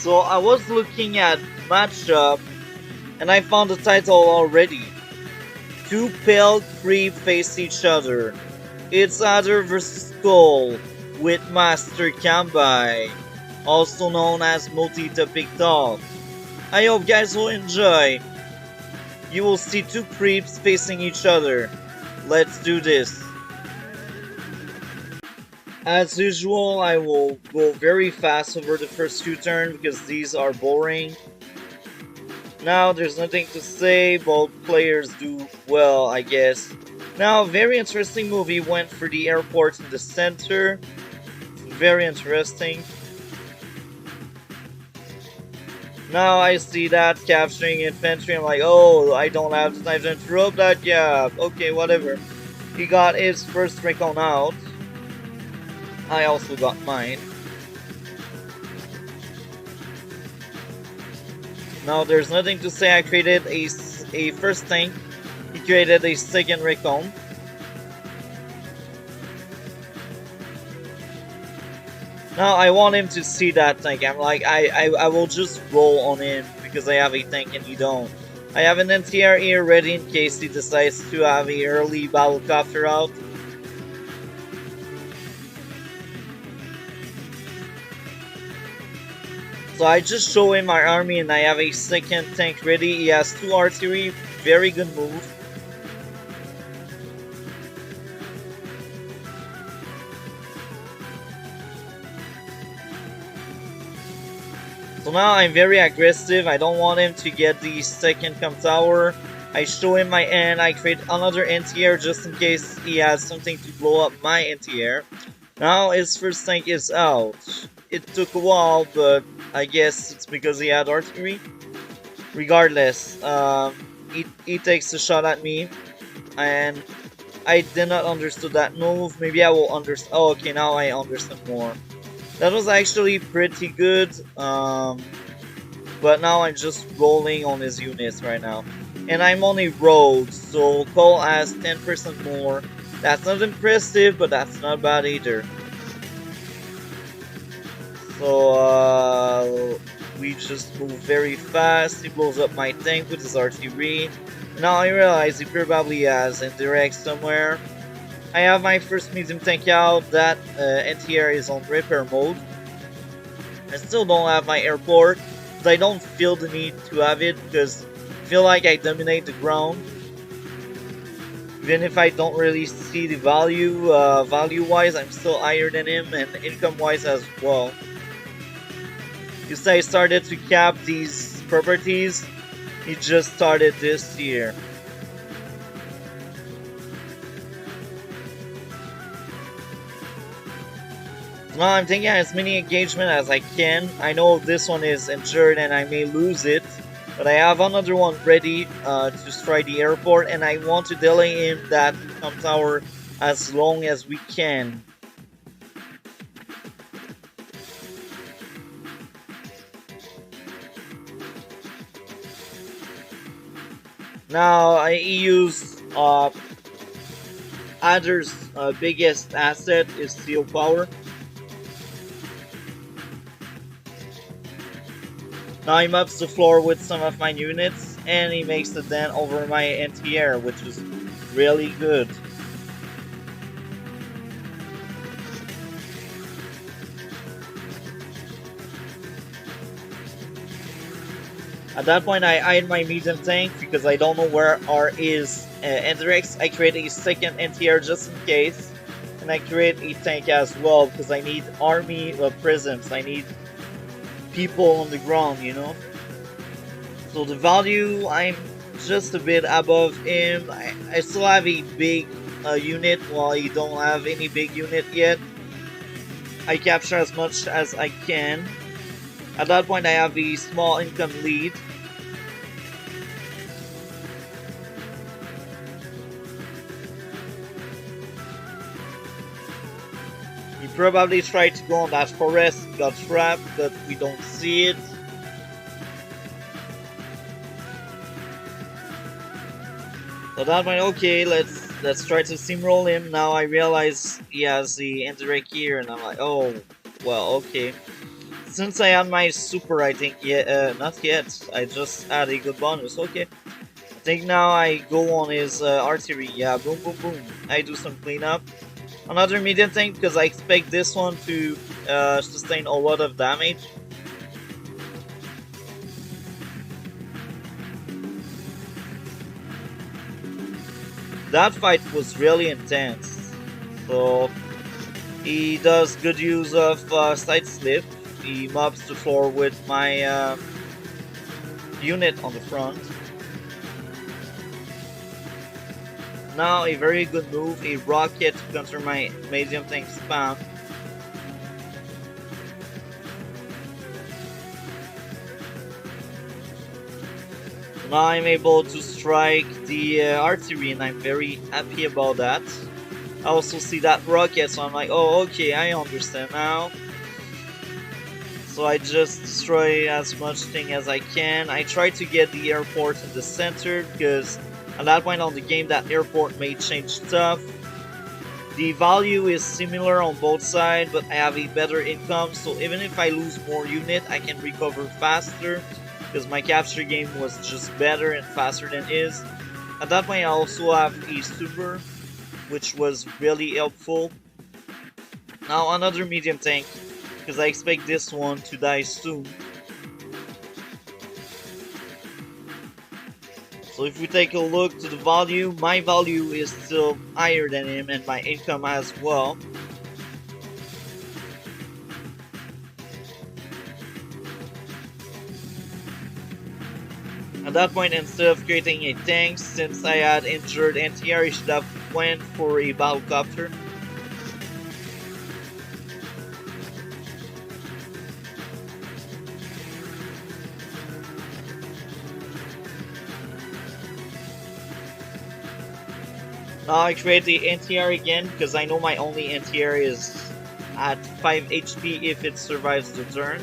So I was looking at matchup and I found the title already. Two pale creep face each other. It's Adder vs Koal with Master Kambai, also known as multi-topic talk. I hope guys will enjoy. You will see two creeps facing each other. Let's do this. As usual, I will go very fast over the first few turns because these are boring. Now, there's nothing to say, both players do well, I guess. Now, very interesting movie went for the airport in the center. Very interesting. Now I see that capturing infantry, I'm like, oh, I don't have the time to interrupt that, yeah, okay, whatever. He got his first recon out. I also got mine. Now there's nothing to say, I created a first tank. He created a second recon. Now I want him to see that tank. I'm like, I will just roll on him because I have a tank and you don't. I have an NTR here ready in case he decides to have a early battlecopter out. So I just show him my army and I have a second tank ready. He has 2 artillery, very good move. So now I'm very aggressive, I don't want him to get the second com tower. I show him my N, I create another anti-air just in case he has something to blow up my anti-air. Now his first tank is out. It took a while, but I guess it's because he had artillery. Regardless, he takes a shot at me, and I did not understand that move. Maybe I will understand. Oh, okay, now I understand more. That was actually pretty good, but now I'm just rolling on his units right now. And I'm on a road, so Koal has 10% more. That's not impressive, but that's not bad either. So we just move very fast. He blows up my tank with his artillery. Now I realize he probably has indirect somewhere. I have my first medium tank out. That anti-air is on repair mode. I still don't have my airport, but I don't feel the need to have it because I feel like I dominate the ground. Even if I don't really see the value, value-wise, I'm still higher than him, and income-wise as well. You say I started to cap these properties, he just started this year. Now I'm taking as many engagement as I can. I know this one is injured and I may lose it, but I have another one ready to strike the airport, and I want to delay him that com tower as long as we can. Now I use Adder's biggest asset is steel power. Now he mops the floor with some of my units, and he makes the dent over my anti-air, which is really good. At that point I hide my medium tank because I don't know where are his indirects. I create a second anti-air just in case, and I create a tank as well because I need army presence. I need people on the ground, you know. So the value, I'm just a bit above him. I still have a big unit while he don't have any big unit yet. I capture as much as I can. At that point I have a small income lead. He probably tried to go on that forest, got trapped, but we don't see it. So that went okay, let's try to steamroll him. Now I realize he has the indirect here and I'm like, oh, well, okay. Since I had my super, I think, yeah, not yet. I just had a good bonus. Okay. I think now I go on his artillery. Yeah, boom, boom, boom. I do some cleanup. Another medium tank because I expect this one to sustain a lot of damage. That fight was really intense. So he does good use of side slip. He mops the floor with my unit on the front. Now a very good move, a rocket to counter my medium tank spam. Now I'm able to strike the artillery and I'm very happy about that. I also see that rocket, so I'm like, oh, okay, I understand now. So I just destroy as much thing as I can. I try to get the airport in the center because at that point on the game that airport may change stuff. The value is similar on both sides, but I have a better income, so even if I lose more unit, I can recover faster because my capture game was just better and faster than his. At that point I also have a super, which was really helpful. Now another medium tank, because I expect this one to die soon. So if we take a look to the value, my value is still higher than him and my income as well. At that point, instead of creating a tank, since I had injured anti-air, I should have went for a battlecopter. Now I create the anti-air again, because I know my only anti-air is at 5 HP if it survives the turn.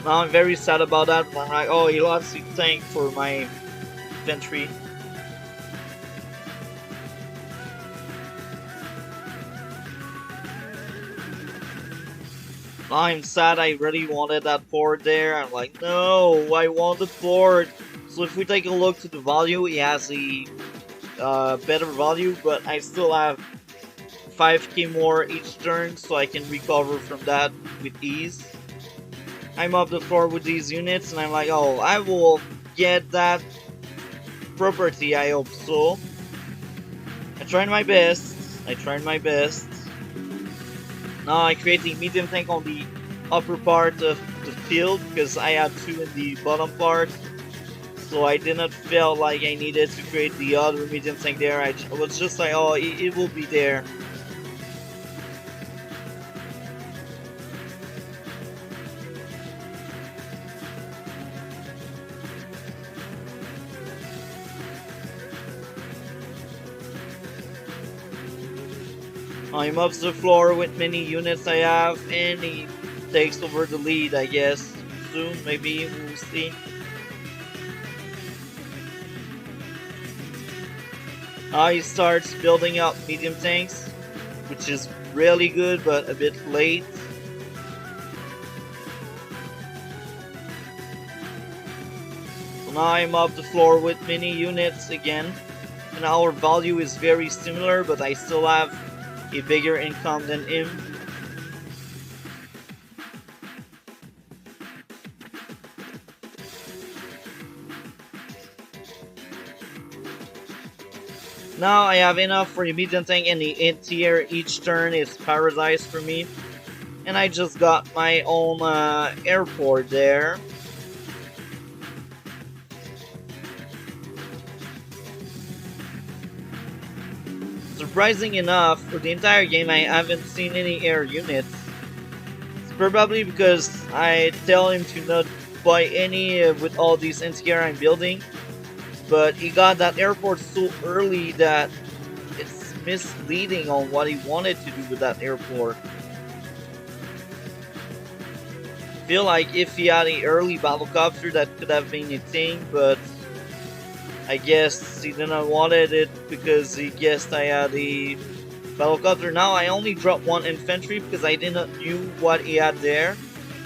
Now I'm very sad about that, but I'm like, oh, he lost the tank for my infantry. Now I'm sad, I really wanted that port there. I'm like, no, I want the port. So if we take a look to the value, he has a better value, but I still have 5k more each turn, so I can recover from that with ease. I'm up the floor with these units and I'm like, oh, I will get that property, I hope so. I tried my best. Now I create the medium tank on the upper part of the field because I had two in the bottom part. So I did not feel like I needed to create the other medium tank there. I was just like, oh, it will be there. I'm up the floor with many units I have, and he takes over the lead, I guess. Soon, maybe, we'll see. Now he starts building up medium tanks, which is really good, but a bit late. So now I'm up the floor with many units again, and our value is very similar, but I still have a bigger income than him. Now I have enough for the medium tank and the anti-air. Each turn is paradise for me. And I just got my own airport there. Surprising enough, for the entire game I haven't seen any air units. It's probably because I tell him to not buy any with all these anti-air I'm building. but he got that airport so early that it's misleading on what he wanted to do with that airport. Feel like if he had an early battlecopter, that could have been a thing, but I guess he didn't wanted it because he guessed I had a battlecopter. Now I only dropped one infantry because I didn't knew what he had there.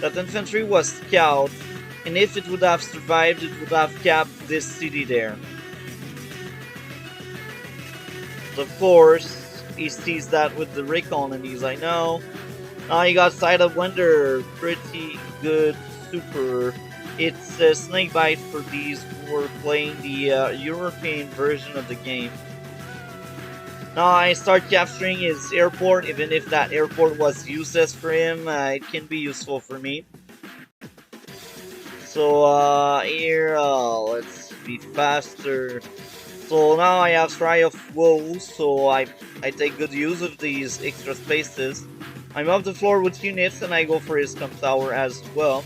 That infantry was scout, and if it would have survived, it would have capped this city there. Of course, he sees that with the recon, and he's like, no. Now he got Side of Wonder, pretty good, super. It's a snake bite for these who were playing the European version of the game. Now I start capturing his airport, even if that airport was useless for him, it can be useful for me. So here, let's be faster. So now I have Try of Woe, so I take good use of these extra spaces. I'm off the floor with units and I go for his Scum Tower as well.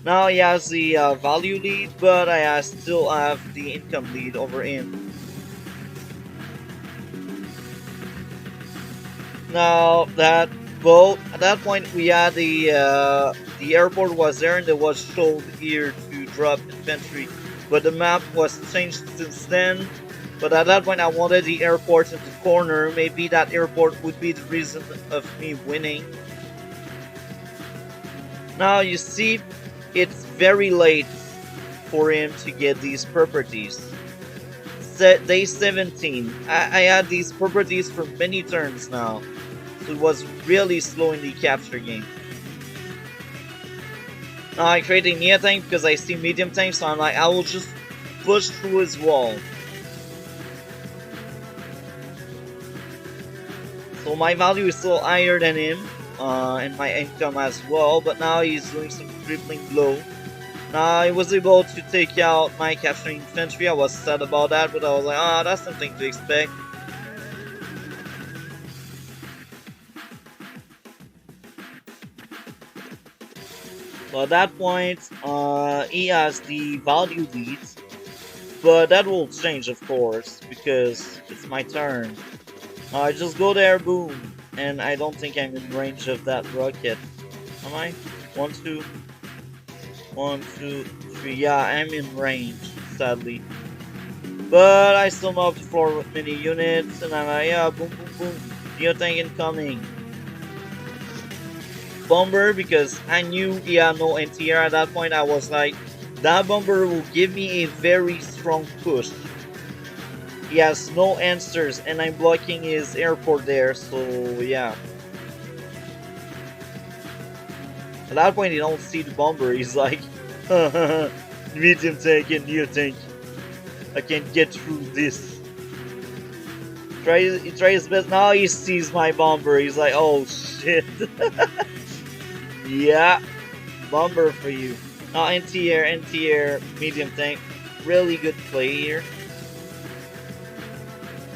Now he has the value lead, but I still have the income lead over him. Now that boat, at that point we had the airport was there and it was showed here to drop infantry, but the map was changed since then. But at that point I wanted the airport in the corner. Maybe that airport would be the reason of me winning. Now you see, it's very late for him to get these properties. Day 17. I had these properties for many turns now. So it was really slow in the capture game. Now I create a near tank because I see medium tank, so I'm like, I will just push through his wall. So my value is still higher than him, and my income as well, but now he's doing some crippling blow. Now I was able to take out my capturing infantry. I was sad about that, but I was like, ah, that's something to expect. So at that point, he has the value lead, but that will change, of course, because it's my turn. I just go there, boom, and I don't think I'm in range of that rocket. Am I? 1, 2, 1, 2, 3. Yeah, I'm in range, sadly. But I still know up the floor with many units, and I'm like, yeah, boom, boom, boom. Neotank incoming. Bomber, because I knew he had no NTR at that point. I was like, that bomber will give me a very strong push. He has no answers, and I'm blocking his airport there, so yeah. At that point, he don't see the bomber. He's like, medium tank and near tank. I can't get through this. He tries his best. Now he sees my bomber. He's like, oh shit. Yeah, bomber for you. Now NT-air, medium tank. Really good play here.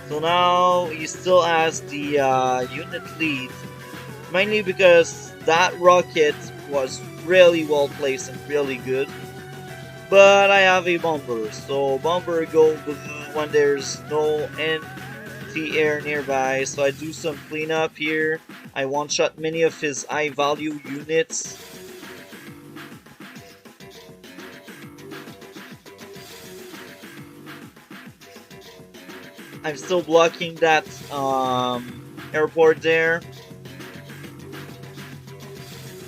So now he still has the unit lead, mainly because that rocket was really well placed and really good. But I have a bomber, so bomber go when there's no anti-air nearby. So I do some cleanup here. I one-shot many of his high-value units. I'm still blocking that airport there.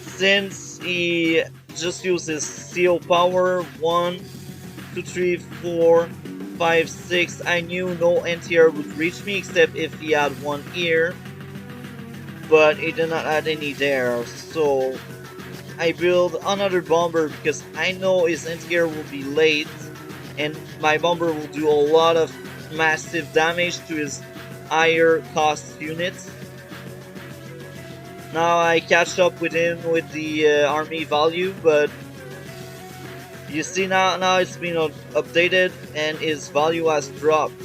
Since he just uses seal power, 1, 2, 3, 4, 5, 6, I knew no NTR would reach me except if he had one ear. But he did not add any there, so I build another bomber because I know his NTR will be late and my bomber will do a lot of massive damage to his higher cost units. Now I catch up with him with the army value, but you see now it's been updated and his value has dropped.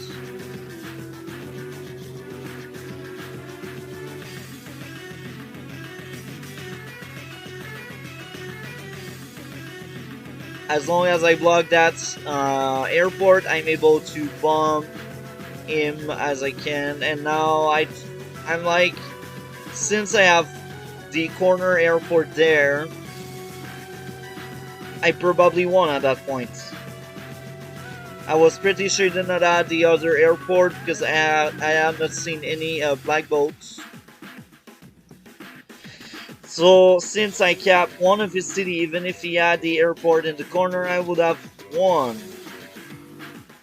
as long as I block that airport, I'm able to bomb him as I can. And now I'm like, since I have the corner airport there, I probably won at that point. I was pretty sure he did not add the other airport because I have not seen any black boats. So since I capped one of his city, even if he had the airport in the corner, I would have won.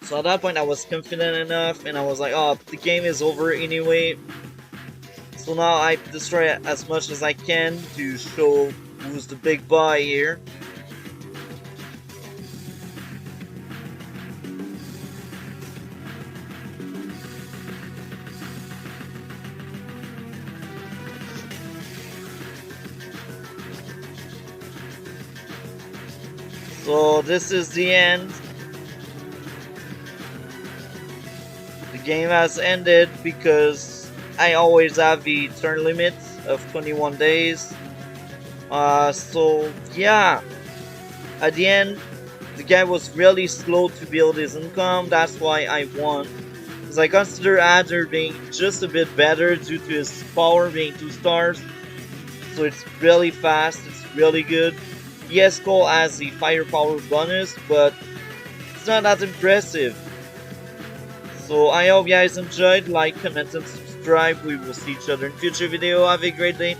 So at that point I was confident enough and I was like, oh, the game is over anyway. So now I destroy as much as I can to show who's the big boy here. So this is the end. The game has ended because I always have the turn limit of 21 days. So yeah, at the end, the guy was really slow to build his income. That's why I won. Because I consider Adder being just a bit better due to his power being 2 stars. So it's really fast, it's really good. Yes, Koal has the firepower bonus, but it's not that impressive. So I hope you guys enjoyed. Like, comment, and subscribe. We will see each other in future video. Have a great day.